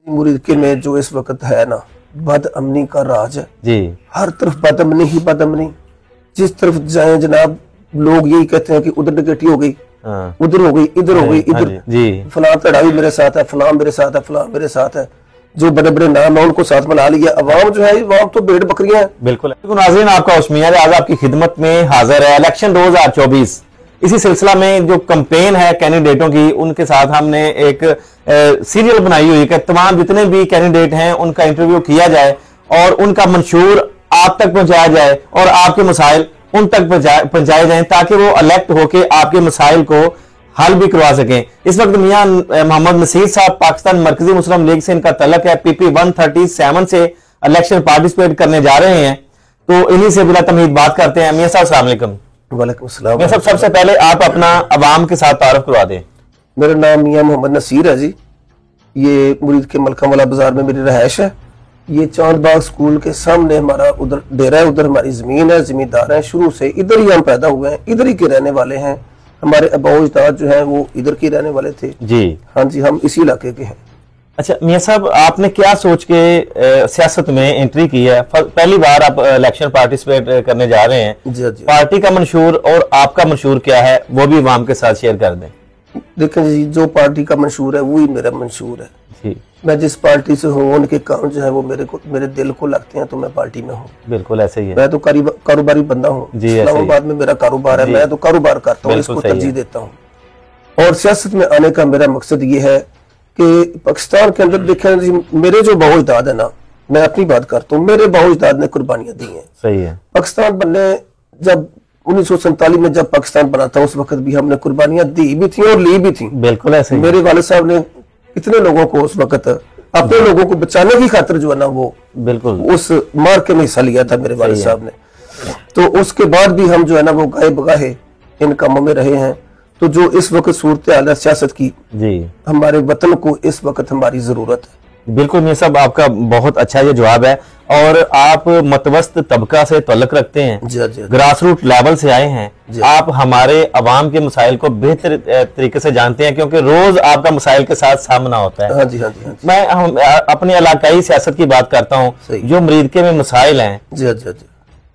मुरीदके में जो इस वक्त है ना, बदअमनी का राज है जी। हर तरफ बदअमनी ही बदअमनी। जिस तरफ जाए जनाब, लोग यही कहते हैं कि उधर डकैती हो गई, उधर हो गई, इधर हो गई, इधर जी, फलां धड़ा भी मेरे साथ है, फलां मेरे साथ है, फलां मेरे साथ है। जो बड़े बड़े नाम है उनको साथ मिला लिया। अवाम जो है, अवाम तो भेड़ बकरियां हैं। बिल्कुल। नाज़रीन, आपका होशमियाद आज आपकी खिदमत में हाजिर है। इलेक्शन 2024, इसी सिलसिला में जो कैंपेन है कैंडिडेटों की, उनके साथ हमने एक सीरियल बनाई हुई है कि तमाम जितने भी कैंडिडेट हैं उनका इंटरव्यू किया जाए और उनका मंशूर आप तक पहुंचाया जाए और आपके मसाइल उन तक पहुंचाए जाएं ताकि वो इलेक्ट होके आपके मसाइल को हल भी करवा सकें। इस वक्त मियां मोहम्मद नसीर साहब पाकिस्तान मरकजी मुस्लिम लीग से इनका तलक है, PP 137 से इलेक्शन पार्टिसिपेट करने जा रहे हैं। तो इन्हीं से बिला तमीद बात करते हैं। मियां साहब अस्सलाम वालेकुम। वालेकुम सलाम। मियां साहब, सबसे पहले आप अपना अवाम के साथ तारुफ करवा दें। मेरा नाम मियां मोहम्मद नसीर है जी। ये मुरीद के मलका वाला बाजार में मेरी रहायश है। ये चांद बाग स्कूल के सामने हमारा उधर डेरा है, उधर हमारी जमीन है, जमींदार हैं, शुरू से इधर ही हम पैदा हुए हैं, इधर ही के रहने वाले हैं। हमारे अबाउजदाद जो है वो इधर के रहने वाले थे जी। हाँ जी, हम इसी इलाके के हैं। अच्छा मियां साहब, आपने क्या सोच के सियासत में एंट्री की है? पहली बार आप इलेक्शन पार्टिसिपेट करने जा रहे हैं जी जी। पार्टी का मंशूर और आपका मंशूर क्या है वो भी अवाम के साथ शेयर कर दें। देखें जी, जो पार्टी का मंशूर है वही मेरा मंशूर है जी। मैं जिस पार्टी से हूँ उनके काम जो है वो मेरे दिल को लगते हैं, तो मैं पार्टी में हूँ। बिल्कुल ऐसे ही है। मैं तो कारोबारी बंदा हूँ। इस्लामाबाद में मेरा कारोबार है, मैं तो कारोबार करता हूँ, इसको तरजीह देता हूँ। और सियासत में आने का मेरा मकसद ये है कि पाकिस्तान के अंदर देखें जी, मेरे जो बाउजदाद है ना, मैं अपनी बात करता हूँ, मेरे बाउजदाद ने कुर्बानियां दी हैं। सही है। पाकिस्तान बनने जब 1947 में जब पाकिस्तान बना था, उस वक्त भी हमने कुर्बानियां दी भी थी और ली भी थी। बिल्कुल ऐसे ही। मेरे वाले साहब ने कितने लोगों को उस वक्त अपने लोगों को बचाने की खातिर जो है ना वो बिल्कुल उस मार्के में हिस्सा लिया था मेरे वाले साहब ने। तो उसके बाद भी हम जो है ना वो गाए बगाहे इन कामों में रहे हैं। तो जो इस वक्त सूरत हाल है सियासत की जी, हमारे वतन को इस वक्त हमारी जरूरत है। बिल्कुल मियां साहब, आपका बहुत अच्छा ये जवाब है। और आप मतवस्त तबका से तल्लुक रखते हैं, ग्रास रूट लेवल से आए हैं। आप हमारे अवाम के मसाइल को बेहतर तरीके से जानते हैं क्योंकि रोज आपका मसाइल के साथ सामना होता है। हाँ जी, हाँ जी, हाँ जी। मैं अपने इलाकाई सियासत की बात करता हूँ। जो मुरीदके में मसाइल हैं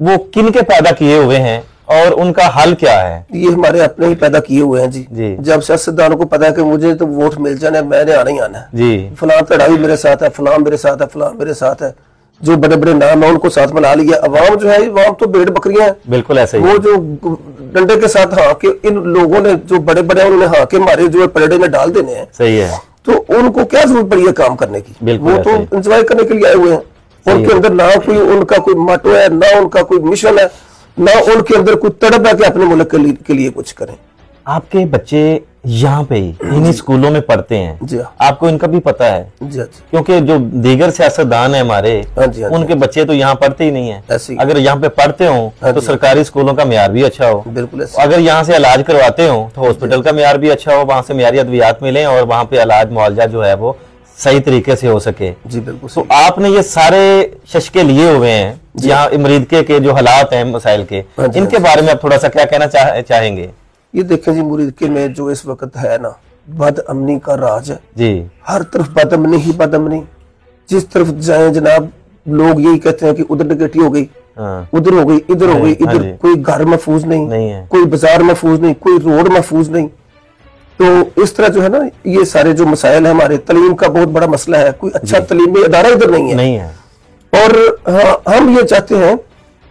वो किन के पैदा किए हुए हैं और उनका हल क्या है? ये हमारे अपने ही पैदा किए हुए हैं जी। जब सियासतदानों को पता है कि मुझे तो वोट मिल जाना, मैंने आना ही आना है जी। फलां धड़ा भी मेरे साथ है, फलां मेरे साथ है, फलां मेरे साथ है। जो बड़े बड़े नाम है उनको साथ मिला लिया। अवाम जो है, अवाम तो भेड़ बकरियां हैं। बिल्कुल ऐसे ही। वो जो डंडे के साथ हाँ के इन लोगों ने जो बड़े बड़े उन्होंने हाँ के मारे जो पलड़े में डाल देने हैं। सही है। तो उनको क्या जरूरत पड़ी है काम करने की? वो तो एंजॉय करने के लिए आए हुए हैं। उनके अंदर ना कोई उनका कोई मोटो है, ना उनका कोई मिशन है, ना उनके अंदर कोई तड़प है कि अपने मुल्क के लिए कुछ करें। आपके बच्चे यहाँ पे ही इन्हीं स्कूलों में पढ़ते हैं जी। आपको इनका भी पता है जी, क्योंकि जो दीगर सियासतदान है हमारे, उनके बच्चे तो यहाँ पढ़ते ही नहीं है। अगर यहाँ पे पढ़ते हो तो सरकारी स्कूलों का मेयार भी अच्छा हो। बिल्कुल। अगर यहाँ से इलाज करवाते हो तो हॉस्पिटल का मेयार भी अच्छा हो, वहाँ से मेयारी अद्वियात मिले और वहाँ पे इलाज मुआवजा जो है वो सही तरीके से हो सके जी। बिल्कुल। तो आपने ये सारे शशके लिए हुए हैं यहाँ मुरीदके के जो हालात हैं मसाइल के, इनके बारे में आप थोड़ा सा क्या कहना चाहेंगे? ये देखें जी, मुरीदके में जो इस वक्त है ना, बदअमनी का राज है जी। हर तरफ बदअमनी ही बदअमनी। जिस तरफ जाए जनाब, लोग यही कहते हैं कि उधर डकैती हो गई, उधर हो गई, इधर हो गई, इधर कोई घर महफूज नहीं है, कोई बाजार महफूज नहीं, कोई रोड महफूज नहीं। तो इस तरह जो है ना, ये सारे जो मसाइल है हमारे, तलीम का बहुत बड़ा मसला है। कोई अच्छा तलीमी अदारा इधर नहीं है। और हम ये चाहते हैं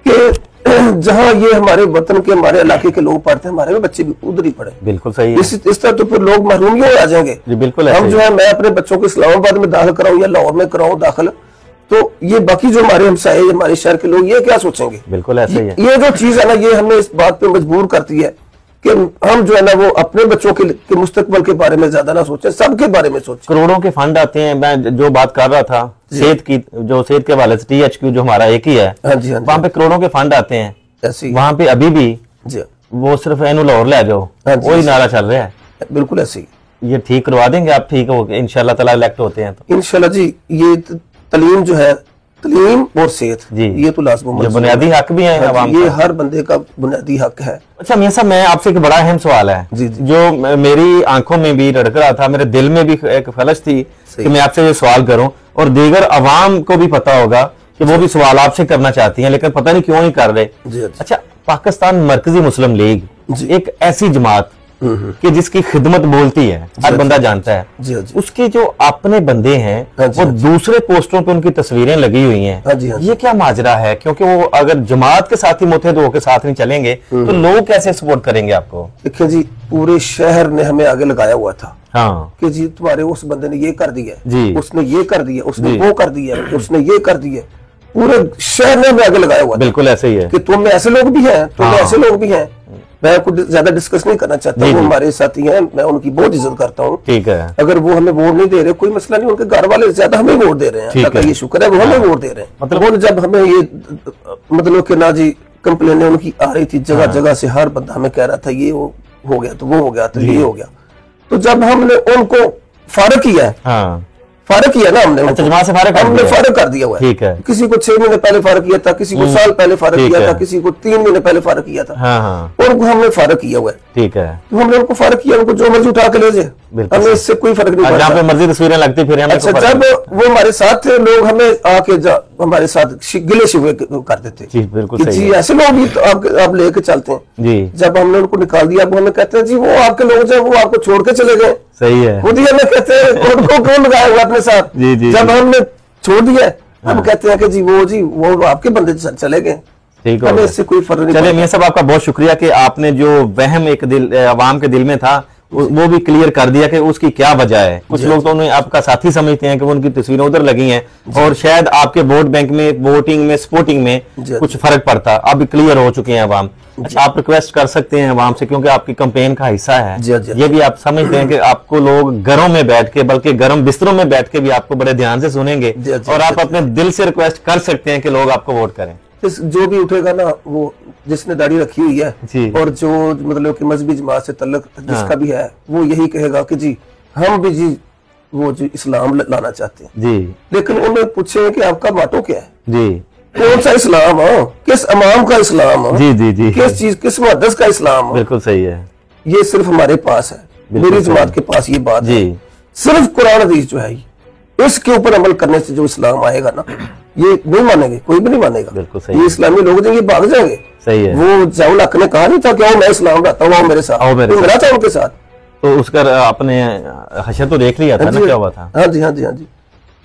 कि जहाँ ये हमारे वतन के हमारे इलाके के लोग पढ़ते हैं, हमारे बच्चे भी उधर ही पढ़े। बिल्कुल सही है। इस तरह तो फिर लोग महरूम ही आ जाएंगे। बिल्कुल। हम जो है, मैं अपने बच्चों को इस्लामाबाद में दाखिल कराऊं या लाहौर में कराऊं दाखिल, तो ये बाकी जो हमारे हमसाए हमारे शहर के लोग ये क्या सोचेंगे? बिल्कुल ऐसे ही है। ये जो चीज है ना, ये हमें इस बात पे मजबूर करती है कि हम जो है ना वो अपने बच्चों के मुस्तकबल के बारे में ज्यादा ना सोचें, सबके बारे में सोचें। करोड़ों के फंड आते हैं। मैं जो बात कर रहा था सेहत की, जो सेहत के हवाले से THQ जो हमारा एक ही है, वहाँ पे करोड़ों के फंड आते हैं। वहाँ पे अभी भी वो सिर्फ एनु लाहौर ले जाओ, वही नारा चल रहा है। बिल्कुल ऐसे ही। ये ठीक करवा देंगे आप? ठीक हो इंशाल्लाह ताला इलेक्ट होते हैं तो इंशाल्लाह जी। ये तलीम जो है, तलीम और सेहत जी, ये तो लाज़मी बुनियादी हक भी है आवाम ये हर बंदे का बुनियादी हक है। अच्छा मियां साहब, मैं आपसे एक बड़ा अहम सवाल है जी, जो मेरी आंखों में भी रड़क रहा था, मेरे दिल में भी एक खलश थी कि मैं आपसे ये सवाल करूं, और दीगर अवाम को भी पता होगा कि वो भी सवाल आपसे करना चाहती हैं लेकिन पता नहीं क्यों नहीं कर रहे। अच्छा, पाकिस्तान मरकजी मुस्लिम लीग एक ऐसी जमात कि जिसकी खिदमत बोलती है, हर बंदा जानता है, उसके जो अपने बंदे हैं वो दूसरे पोस्टरों पे उनकी तस्वीरें लगी हुई हैं। ये क्या माजरा है? क्योंकि वो अगर जमात के साथ ही मुतहद होकर साथ नहीं चलेंगे तो लोग कैसे सपोर्ट करेंगे आपको? देखिए जी, पूरे शहर ने हमें आगे लगाया हुआ था। हाँ, कि जी तुम्हारे उस बंदे ने ये कर दिया, उसने ये कर दिया, उसने वो कर दिया, उसने ये कर दिया, पूरे शहर ने हमें आगे लगाया हुआ था। बिल्कुल ऐसे ही है कि तुम में ऐसे लोग भी हैं, तुम में ऐसे लोग भी हैं। मैं कुछ ज्यादा डिस्कस नहीं करना चाहता हूँ, हमारे साथी हैं, मैं उनकी बहुत इज्जत करता हूँ। ठीक है, अगर वो हमें वोट नहीं दे रहे कोई मसला नहीं, उनके घर वाले ज्यादा हमें वोट दे रहे हैं, ये शुक्र है वो हमें वोट दे रहे हैं। मतलब जब हमें ये मतलब कि ना जी कंप्लेनें उनकी आ रही थी जगह जगह से, हर बंदा हमें कह रहा था ये हो गया तो वो हो गया तो ये हो गया, तो जब हमने उनको फारग किया है, फारग किया ना हमने, अच्छा, जमात से हमने फारग कर दिया हुआ है। ठीक है, किसी को 6 महीने पहले फारग किया था, किसी को साल पहले फारग किया था, किसी को 3 महीने पहले फारग किया था, और हमने फारग किया हुआ है। ठीक है, तो हमने उनको फारग किया, उनको जो मर्जी उठा के ले जाए, हमें इससे कोई फर्क नहीं पड़ता। जहाँ पे मर्जी तस्वीरें लगती फिर हमें। अच्छा, जब वो हमारे साथ थे, लोग हमें आके हमारे साथ गिले शिकवे कर देते जी, बिल्कुल सही जी, ऐसे लोग भी तो आप लेके चलते हैं जी। जब हमने उनको निकाल दिया, वो हमें कहते हैं जी वो आपके लोग जो वो आपको छोड़ के चले गए। सही है, खुद ही हमें कहते हैं उनको कौन लगाया हुआ अपने साथ। जब हमने छोड़ दिया हम कहते हैं कि जी वो आपके बंदे चले गए। ठीक है, इससे कोई फर्क नहीं। चलिए मियां साहब, आपका बहुत शुक्रिया कि आपने जो वहम एक अवाम के दिल में था वो भी क्लियर कर दिया कि उसकी क्या वजह है। कुछ लोग तो उन्हें आपका साथी समझते हैं कि वो उनकी तस्वीरें उधर लगी हैं और शायद आपके वोट बैंक में, वोटिंग में, सपोर्टिंग में कुछ फर्क पड़ता। अब क्लियर हो चुके हैं अवाम। अच्छा, आप रिक्वेस्ट कर सकते हैं अवाम से, क्योंकि आपकी कैंपेन का हिस्सा है। ये भी आप समझते हैं कि आपको लोग घरों में बैठ के, बल्कि गर्म बिस्तरों में बैठ के भी आपको बड़े ध्यान से सुनेंगे, और आप अपने दिल से रिक्वेस्ट कर सकते हैं कि लोग आपको वोट करें। जो भी उठेगा ना, वो जिसने दाढ़ी रखी हुई है और जो मतलब कि मजहबी जमात से तल्लुक जिसका भी है, वो यही कहेगा कि जी हम भी जी वो जी इस्लाम लाना चाहते हैं जी। लेकिन उन्हें पूछे कि आपका माटो क्या है जी, कौन सा इस्लाम हो, किस इमाम का इस्लाम हो जी जी जी, किस चीज, किस मुहद्दिस का इस्लाम हो। बिल्कुल सही है, ये सिर्फ हमारे पास है, मेरी जमात के पास ये बात है। सिर्फ कुरान हदीस जो है इसके ऊपर अमल करने से जो इस्लाम आएगा ना, ये नहीं मानेंगे, कोई भी नहीं मानेगा। बिल्कुल सही, ये इस्लामी लोग जो ये भाग जाएंगे। सही है, वो जयाउल हक ने कहा नहीं था कि मैं इस्लाम रहता हूँ, मेरे साथ मेरा था उनके साथ, तो उसका आपने हशर तो देख लिया था ना क्या हुआ था। हाँ जी, हाँ जी, हाँ जी।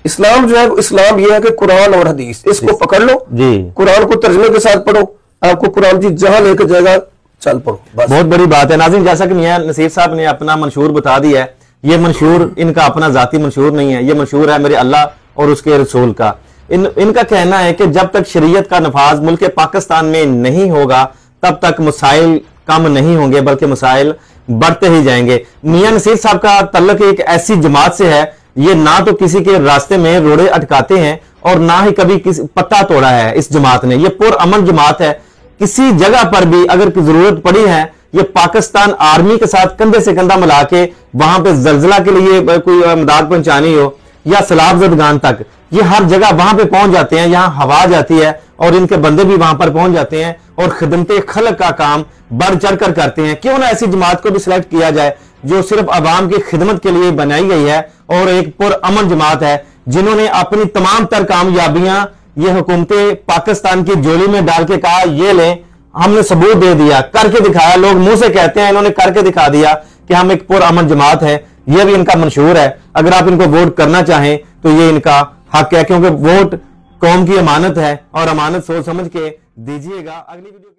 इस्लाम जो है, इस्लाम ये है कि कुरान और हदीस इसको पकड़ लो जी, कुरान को तर्जुमे के साथ पढ़ो, आपको कुरान जी जहां लेके जाएगा चल पढ़ो। बहुत बड़ी बात है नाज़रीन, जैसा कि मियां नसीर साहब ने अपना मंशूर बता दिया है, ये मंशूर इनका अपना जाती मंशूर नहीं है, ये मंशूर है मेरे अल्लाह और उसके रसूल का। इनका कहना है कि जब तक शरीयत का नफाज मुल्क पाकिस्तान में नहीं होगा तब तक मसाइल कम नहीं होंगे, बल्कि मसाइल बढ़ते ही जाएंगे। मियां नसीर साहब का तल्लुक एक ऐसी जमात से है, ये ना तो किसी के रास्ते में रोड़े अटकाते हैं और ना ही कभी किसी पत्ता तोड़ा है इस जमात ने। ये पुरअमन जमात है, किसी जगह पर भी अगर जरूरत पड़ी है, ये पाकिस्तान आर्मी के साथ कंधे से कंधा मिला के वहां पे जलजला के लिए कोई मदद पहुंचानी हो या सैलाब ज़दगान तक, ये हर जगह वहां पे पहुंच जाते हैं। यहाँ हवा जाती है और इनके बंदे भी वहां पर पहुंच जाते हैं और खिदमते खलक का काम बढ़ चढ़ कर करते हैं। क्यों ना ऐसी जमात को भी सिलेक्ट किया जाए जो सिर्फ अवाम की खिदमत के लिए बनाई गई है और एक पुरअमन जमात है, जिन्होंने अपनी तमाम तर कामयाबियां ये हुकूमतें पाकिस्तान की झोली में डाल के कहा ये लें, हमने सबूत दे दिया, करके दिखाया। लोग मुंह से कहते हैं, इन्होंने करके दिखा दिया कि हम एक पुरअमन जमात है। यह भी इनका मंशूर है। अगर आप इनको वोट करना चाहें तो ये इनका हक है, क्योंकि वोट कौम की अमानत है और अमानत सोच समझ के दीजिएगा। अगली वीडियो